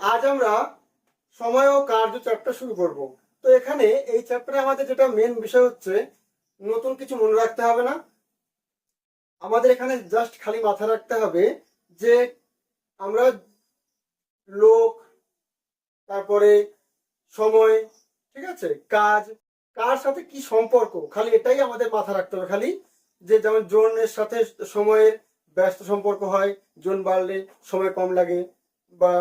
আজ আমরা সময় ও কার্য চ্যাপ্টার শুরু করব। তো এখানে এই চ্যাপ্টারে আমাদের যেটা মেন বিষয় হচ্ছে, নতুন কিছু মনে রাখতে হবে না। আমাদের এখানে জাস্ট খালি মাথায় রাখতে হবে যে আমরা লোক, তারপরে সময়, ঠিক আছে, কাজ, কার সাথে কি সম্পর্ক, খালি এটাই আমাদের মাথায় রাখতে হবে। খালি যে যেমন জোনের সাথে সময়ের ব্যস্ত সম্পর্ক হয়, জোন বাড়লে সময় কম লাগে, বা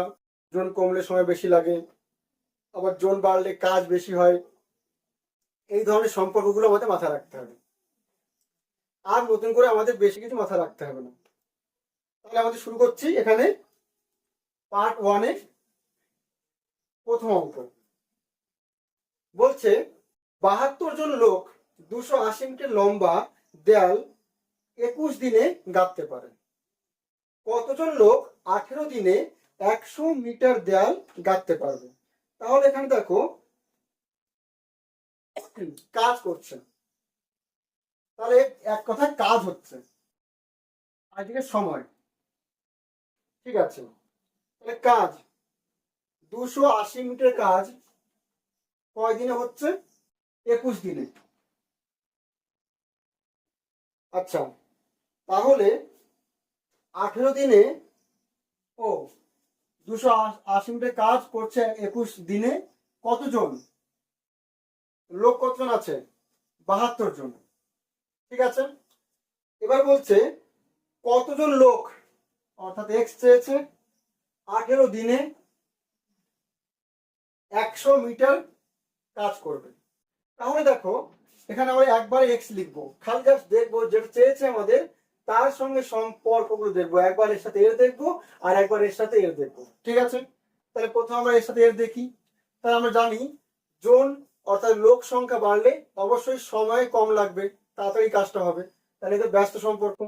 জোন কমলে সময় বেশি লাগে, আবার জোন বাড়লে কাজ বেশি হয়। এই ধরনের সম্পর্কগুলো আমাদের মাথায় রাখতে হবে। আর নতুন করে আমাদের বেশি কিছু মাথায় রাখতে হবে না। তাহলে আমাদের শুরু করছি এখানে পার্ট ওয়ানে। প্রথম অঙ্ক বলছে 72 জন লোক 280 মিটার লম্বা দেয়াল 21 দিনে গাঁথতে পারে। কতজন লোক 18 দিনে 100 মিটার দেয়াল গাঁথতে পারবে? তাহলে এখানে দেখো কাজ করছে, তাহলে এক কথায় কাজ হচ্ছে, আজকে সময়, ঠিক আছে। তাহলে কাজ 280 মিটার কাজ কয় দিনে হচ্ছে? 21 দিনে। আচ্ছা, তাহলে 18 দিনে, ও 280 মিটার কাজ করছে 21 দিনে, কতজন লোক, কতজন আছে? 72 জন, ঠিক আছে। এবার বলছে কতজন লোক, অর্থাৎ এক্স চেয়েছে, 18 দিনে 100 মিটার কাজ করবে। তাহলে দেখো এখানে আমরা একবারে এক্স লিখবো, খালি জাস্ট দেখবো যেটা চেয়েছে আমাদের তার সঙ্গে সম্পর্কগুলো দেখবো। একবার এর সাথে এর দেখবো, আর একবার এর সাথে এর দেখবো, ঠিক আছে। তাহলে প্রথম আমরা এর সাথে এর দেখি। তাহলে আমরা জানি জন অর্থাৎ লোক সংখ্যা বাড়লে অবশ্যই সময় কম লাগবে, তাড়াতাড়ি কাজটা হবে। তাহলে এটা ব্যস্ত সম্পর্ক।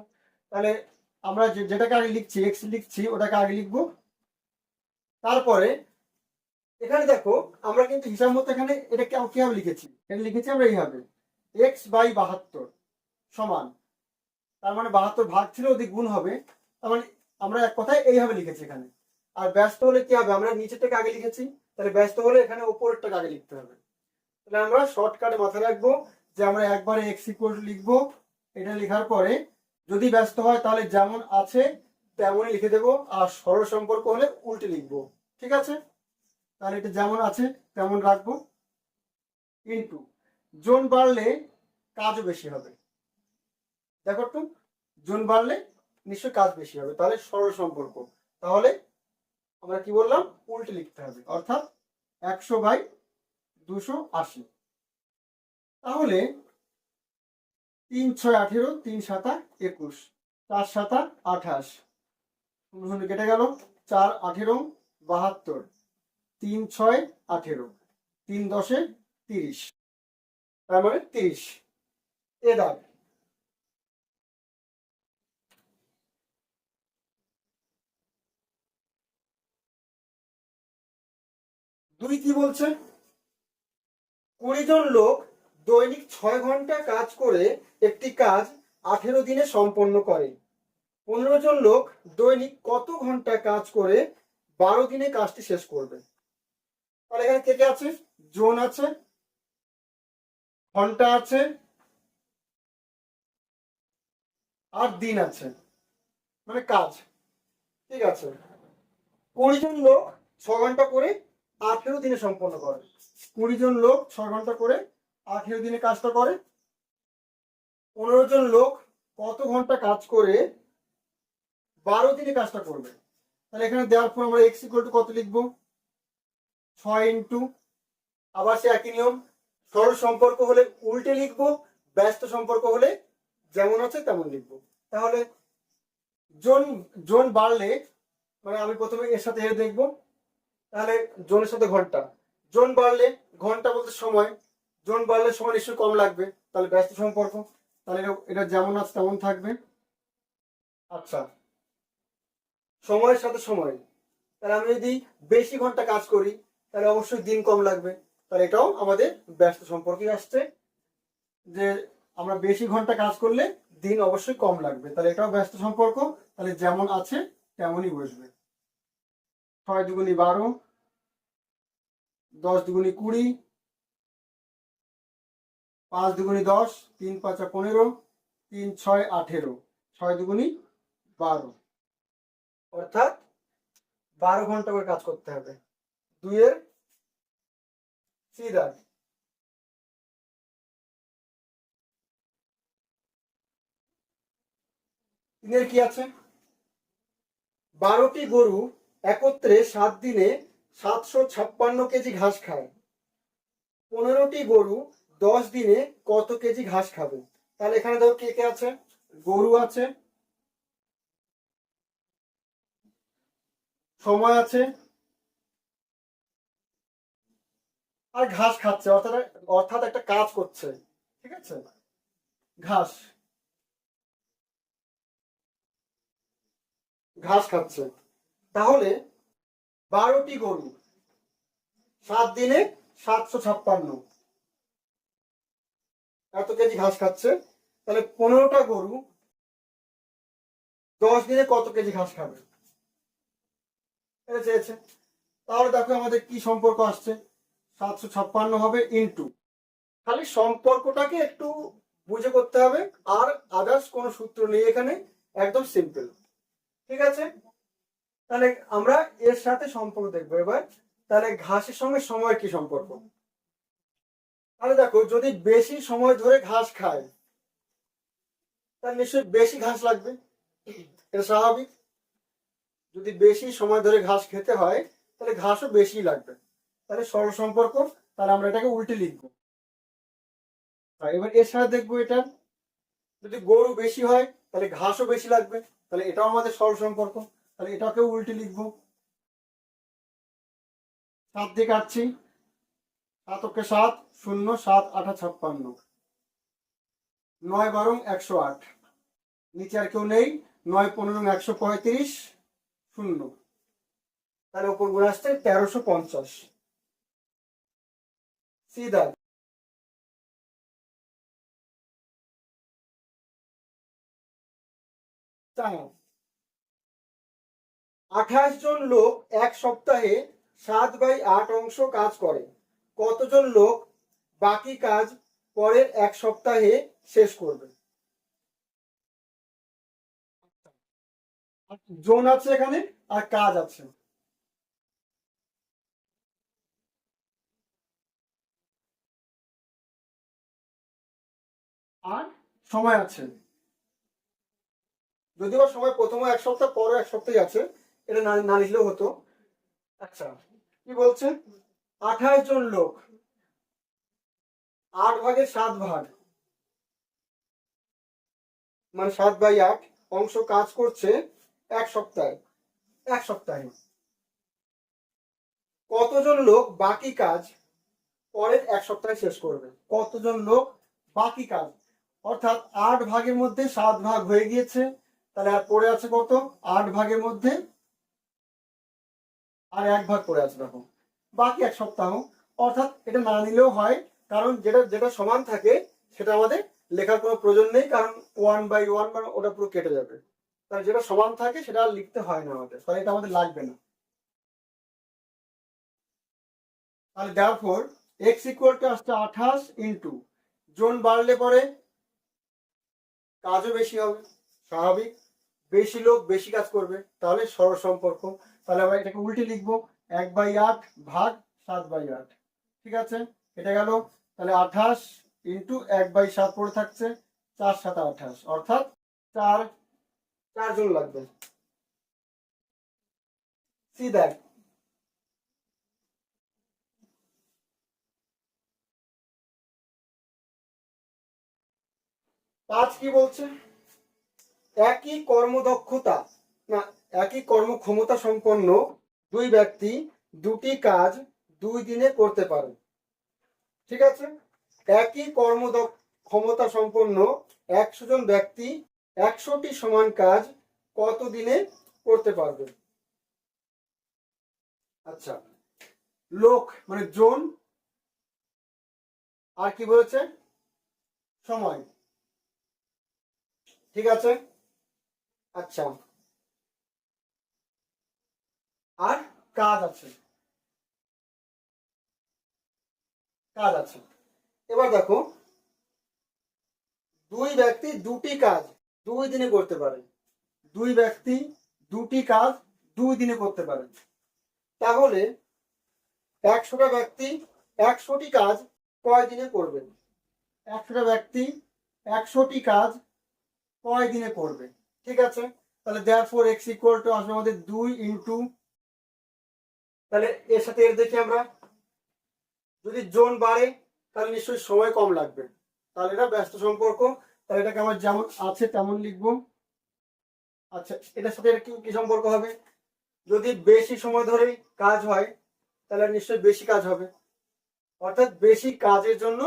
তাহলে আমরা যেটাকে আগে লিখছি, এক্স লিখছি, ওটাকে আগে লিখবো। তারপরে এখানে দেখো আমরা কিন্তু হিসাব মতো এখানে এটা কিভাবে লিখেছি, এটা লিখেছি আমরা এইভাবে, এক্স বাই 72 সমান, তার মানে 72 ভাগ ছিল, ওদিক গুণ হবে, তার মানে আমরা এক কথায় এইভাবে লিখেছি এখানে। আর ব্যস্ত হলে কি হবে, আমরা নিচেরটাকে আগে লিখেছি, তাহলে ব্যস্ত হলে এখানে উপরেরটাকে আগে লিখতে হবে। তাহলে আমরা শর্টকাটে মাথায় রাখবো যে আমরা একবারে এক্স ইকুয়াল টু লিখবো। এটা লেখার পরে যদি ব্যস্ত হয় তাহলে যেমন আছে তেমনই লিখে দেবো, আর সরল সম্পর্ক হলে উল্টে লিখবো, ঠিক আছে। তাহলে এটা যেমন আছে তেমন রাখবো, কিন্তু জোন বাড়লে কাজও বেশি হবে। দেখো তো, জোন বাড়লে নিশ্চয়ই কাজ বেশি হবে, তাহলে সরল সম্পর্ক। তাহলে আমরা কি বললাম, উল্টে লিখতে হবে, অর্থাৎ 100/280। তাহলে 3 6 18, 3 7 21, 4 7 28, শূন্য কেটে গেল, 4 18 72, 3 6 18, 3 10 30, তার মানে 30। এ দাগ। দুই কি বলছে, 20 জন লোক দৈনিক 6 ঘন্টা কাজ করে একটি কাজ 18 দিনে সম্পন্ন করে। 15 জন লোক দৈনিক কত ঘন্টা কাজ করে 12 দিনে কাজটি শেষ করবে? তাহলে এখানে কে কে আছে? জোন আছে, ঘন্টা আছে, আর দিন আছে, মানে কাজ, ঠিক আছে। 20 জন লোক 6 ঘন্টা করে 18 দিনে সম্পন্ন করে। 20 জন লোক 6 ঘন্টা করে 18 দিনে কাজটা করে। 15 জন লোক কত ঘন্টা কাজ করে 12 দিনে কাজটা করবে? তাহলে এখানে দেওয়ার পর আমরা এক্স ইকুয়াল টু কত লিখবো? 6 ইন্টু, আবার সে একই নিয়ম, সরল সম্পর্ক হলে উল্টে লিখবো, ব্যস্ত সম্পর্ক হলে যেমন আছে তেমন লিখবো। তাহলে জোন জোন বাড়লে, মানে আমি প্রথমে এর সাথে এর দেখবো, তাহলে জোনের সাথে ঘন্টা, জোন বাড়লে ঘন্টা বলতে সময়, জোন বাড়লে সময় নিশ্চয়ই কম লাগবে, তাহলে ব্যস্ত সম্পর্ক, তাহলে এটা যেমন আছে তেমন থাকবে। আচ্ছা, সময়ের সাথে সময়, তাহলে আমি যদি বেশি ঘন্টা কাজ করি তাহলে অবশ্যই দিন কম লাগবে, তাহলে এটাও আমাদের ব্যস্ত সম্পর্কে আসছে, যে আমরা বেশি ঘন্টা কাজ করলে দিন অবশ্যই কম লাগবে, তাহলে এটাও ব্যস্ত সম্পর্ক, তাহলে যেমন আছে তেমনই বসবে। 6 দুগুনি 12, 10 দুগুনি 20, 5 দুগুনি 10, 3 5 15, 3 6 18, 6 দুগুনি 12, অর্থাৎ 12 ঘন্টা করে কাজ করতে হবে। 2 এর সি দাগ। তিনের কি আছে? 12টি গরু একত্রে 7 দিনে 756 কেজি ঘাস খায়। 15টি গরু 10 দিনে কত কেজি ঘাস খাবে? তাহলে এখানে দেখো কে কে আছে? গরু আছে, সময় আছে, আর ঘাস খাচ্ছে, অর্থাৎ অর্থাৎ একটা কাজ করছে। ঠিক আছে, ঘাস ঘাস খাচ্ছে। তাহলে 12টি গরু 7 দিনে 756 এত কেজি ঘাস খাচ্ছে। তাহলে 15টা গরু 10 দিনে কত কেজি ঘাস খাবে এটা চেয়েছে। তাহলে দেখো আমাদের কি সম্পর্ক আসছে, 756 হবে ইন্টু, খালি সম্পর্কটাকে একটু বুঝে করতে হবে, আর আদার্স কোনো সূত্র নেই এখানে, একদম সিম্পল। ঠিক আছে, তাহলে আমরা এর সাথে সম্পর্ক দেখবো এবার। তাহলে ঘাসের সঙ্গে সময়ের কি সম্পর্ক? তাহলে দেখো যদি বেশি সময় ধরে ঘাস খায় তাহলে নিশ্চয়ই বেশি ঘাস লাগবে, এটা স্বাভাবিক। যদি বেশি সময় ধরে ঘাস খেতে হয় তাহলে ঘাসও বেশি লাগবে, তাহলে সরল সম্পর্ক। তাহলে আমরা এটাকে উল্টে লিখবো। এবার এর সাথে দেখবো এটা, যদি গরু বেশি হয় তাহলে ঘাসও বেশি লাগবে, তাহলে এটাও আমাদের সরল সম্পর্ক। তাহলে এটাকেও উল্টে লিখবো। 7 দিয়ে কাটছি, 7 × 7 0, 7 8 56, 9 12 108, নিচে আর কেউ নেই, 9 15 135, 0, তাহলে উপর গুণ আসছে 1350। সিধা 28 জন লোক এক সপ্তাহে 7/8 অংশ কাজ করে। কতজন লোক বাকি কাজ পরের এক সপ্তাহে শেষ করবে? জন আছে এখানে আর কাজ আছে, আর সময় আছে। যদিও সময় প্রথমে এক সপ্তাহ পরে এক সপ্তাহ আছে, এটা না না লিখলেও হতো। আচ্ছা, কি বলছে? 28 জন লোক 8 ভাগের 7 ভাগ, মানে 7/8 অংশ কাজ করছে এক সপ্তাহে। এক সপ্তাহে কতজন লোক বাকি কাজ পরের এক সপ্তাহে শেষ করবে? কতজন লোক বাকি কাজ, অর্থাৎ 8 ভাগের মধ্যে 7 ভাগ হয়ে গিয়েছে, তাহলে আর পড়ে আছে কত? 8 ভাগের মধ্যে আর 1 ভাগ পড়ে আছে, দেখো বাকি এক সপ্তাহ। অর্থাৎ এটা না নিলেও হয়, কারণ যেটা যেটা সমান থাকে সেটা আমাদের লেখার কোনো প্রয়োজন নেই, কারণ 1/1 মানে ওটা পুরো কেটে যাবে। তাহলে যেটা সমান থাকে সেটা আর লিখতে হয় না আমাদের, তাহলে এটা আমাদের লাগবে না। তাহলে therefore x = আসছে 28 ইন্টু, জন বাড়লে পরে কাজও বেশি হবে, স্বাভাবিক, বেশি লোক বেশি কাজ করবে, তাহলে সরল সম্পর্ক। তাহলে আমরা এটাকে উল্টে লিখবো, 1/8 ভাগ 7/8। ঠিক আছে, এটা গেল। তাহলে 28 ইন্টু 1/7 পড়ে থাকছে, 4 7 28, অর্থাৎ 4 জন লাগবে। সি দেখ, 5 কি বলছে? একই কর্মদক্ষতা না একই কর্মক্ষমতা সম্পন্ন দুই ব্যক্তি দুটি কাজ 2 দিনে করতে পারে। ঠিক আছে, একই ক্ষমতা সম্পন্ন 100 জন ব্যক্তি 100টি সমান কাজ কত দিনে করতে পারবে? আচ্ছা, লোক মানে জন, আর কি বলেছে? সময়। ঠিক আছে, আচ্ছা, আর কাজ আছে, কাজ আছে। এবার দেখো, দুই ব্যক্তি দুটি কাজ 2 দিনে করতে পারে। দুই ব্যক্তি দুটি কাজ 2 দিনে করতে পারে। তাহলে 100টা ব্যক্তি 100টি কাজ কয় দিনে করবে? 100টা ব্যক্তি 100টি কাজ কয় দিনে করবে? ঠিক আছে, তাহলে therefore x ইকুয়াল টু আসবে আমাদের 2 ইন্টু, তাহলে এর সাথে এর দেখি আমরা, যদি জন বাড়ে তাহলে নিশ্চয়ই সময় কম লাগবে, তাহলে এটা ব্যস্ত সম্পর্ক। তাহলে এটাকে আমার যেমন আছে তেমন লিখবো। আচ্ছা, এটার সাথে এটা কি সম্পর্ক হবে? যদি বেশি সময় ধরে কাজ হয় তাহলে নিশ্চয়ই বেশি কাজ হবে, অর্থাৎ বেশি কাজের জন্য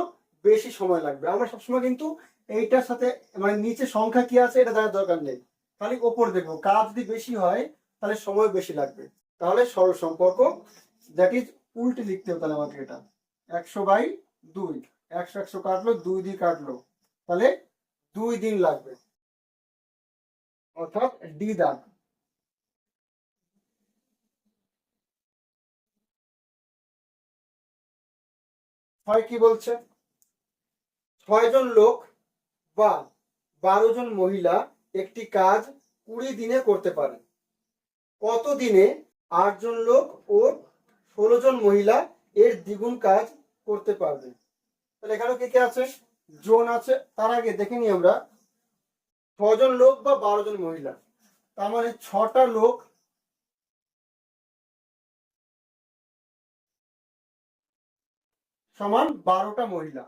বেশি সময় লাগবে। আমরা সবসময় কিন্তু এইটার সাথে মানে নিচে সংখ্যা কি আছে এটা দেখার দরকার নেই, খালি ওপর দেখবো কাজ যদি বেশি হয় তাহলে সময় বেশি লাগবে। তাহলে সরল সম্পর্ক, দ্যাট ইজ উল্টে লিখতে হবে তাহলে আমাকে এটা 100/2, 100 কাটলো, 2 দিয়ে কাটলো, তাহলে 2 দিন লাগবে, অর্থাৎ ডি দাগ। হয় কি বলছে, 6 জন লোক বা 12 জন মহিলা একটি কাজ 20 দিনে করতে পারে। কত দিনে 8 জন লোক ও 16 জন মহিলা এর দ্বিগুণ কাজ করতে পারবে? তাহলে এখানে কে কে আছে? জন আছে। তার আগে দেখে নিই আমরা 6 জন লোক বা 12 জন মহিলা, তার মানে 6টা লোক সমান 12টা মহিলা,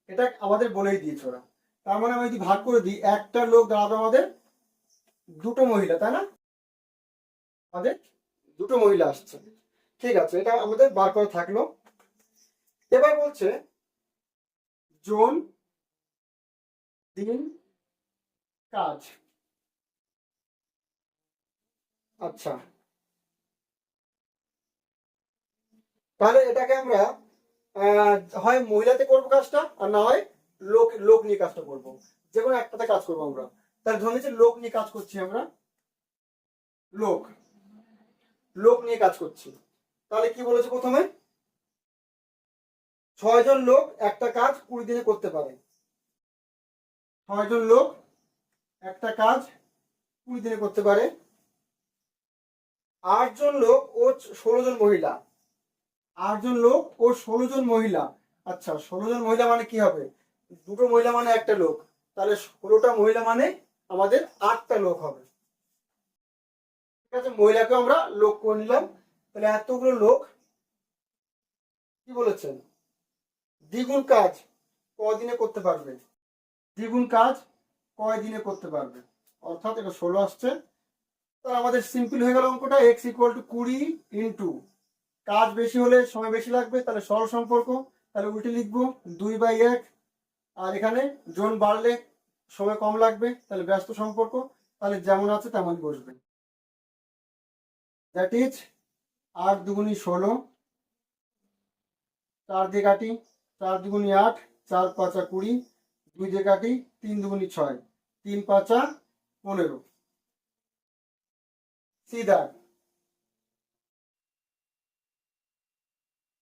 এটা আমাদের বলেই দিয়েছে ওরা। তার মানে আমি যদি ভাগ করে দিই, একটা লোক দাঁড়াবে আমাদের 2টো মহিলা, তাই না? আমাদের 2টো মহিলা আসছে। ঠিক আছে, এটা আমাদের বার করে থাকলো। এবার বলছে জন, দিন, কাজ। আচ্ছা, তাহলে এটাকে আমরা হয় মহিলাতে করবো কাজটা, আর না হয় লোক লোক নিয়ে কাজটা করবো, যে কোনো একটাতে কাজ করবো আমরা। তাহলে ধরে নিচ্ছি লোক নিয়ে কাজ করছি আমরা, লোক লোক নিয়ে কাজ করছি। তাহলে কি বলেছে প্রথমে, 6 জন লোক একটা কাজ 20 দিনে করতে পারে। 6 জন লোক একটা কাজ 20 দিনে করতে পারে। 8 জন লোক ও 16 জন মহিলা, 8 জন লোক ও 16 জন মহিলা। আচ্ছা, 16 জন মহিলা মানে কি হবে? 2টো মহিলা মানে একটা লোক, তাহলে 16টা মহিলা মানে আমাদের 8টা লোক হবে। ঠিক আছে, মহিলাকে আমরা লোক করে নিলাম। তাহলে এতগুলো লোক কি বলেছেন, দ্বিগুণ কাজ কদিনে করতে পারবে? দ্বিগুণ কাজ কয় দিনে করতে পারবে, অর্থাৎ এটা 16 আসছে। তাহলে আমাদের সিম্পল হয়ে গেল অঙ্কটা, এক্স ইকুয়াল টু 20 ইন্টু, কাজ বেশি হলে সময় বেশি লাগবে, তাহলে সরল সম্পর্ক, তাহলে উল্টে লিখবো 2/1। আর এখানে জন বাড়লে সময় কম লাগবে, তাহলে ব্যস্ত সম্পর্ক, তাহলে যেমন আছে তেমন বসবে। দ্যাট ইজ 8 দুগুণী 16, 4 দিয়ে কাটি, 4 দুগুণী 8, 4 5 20, 2 দিয়ে কাটি, 3 দুগুণী 6, 3 5 15। See that.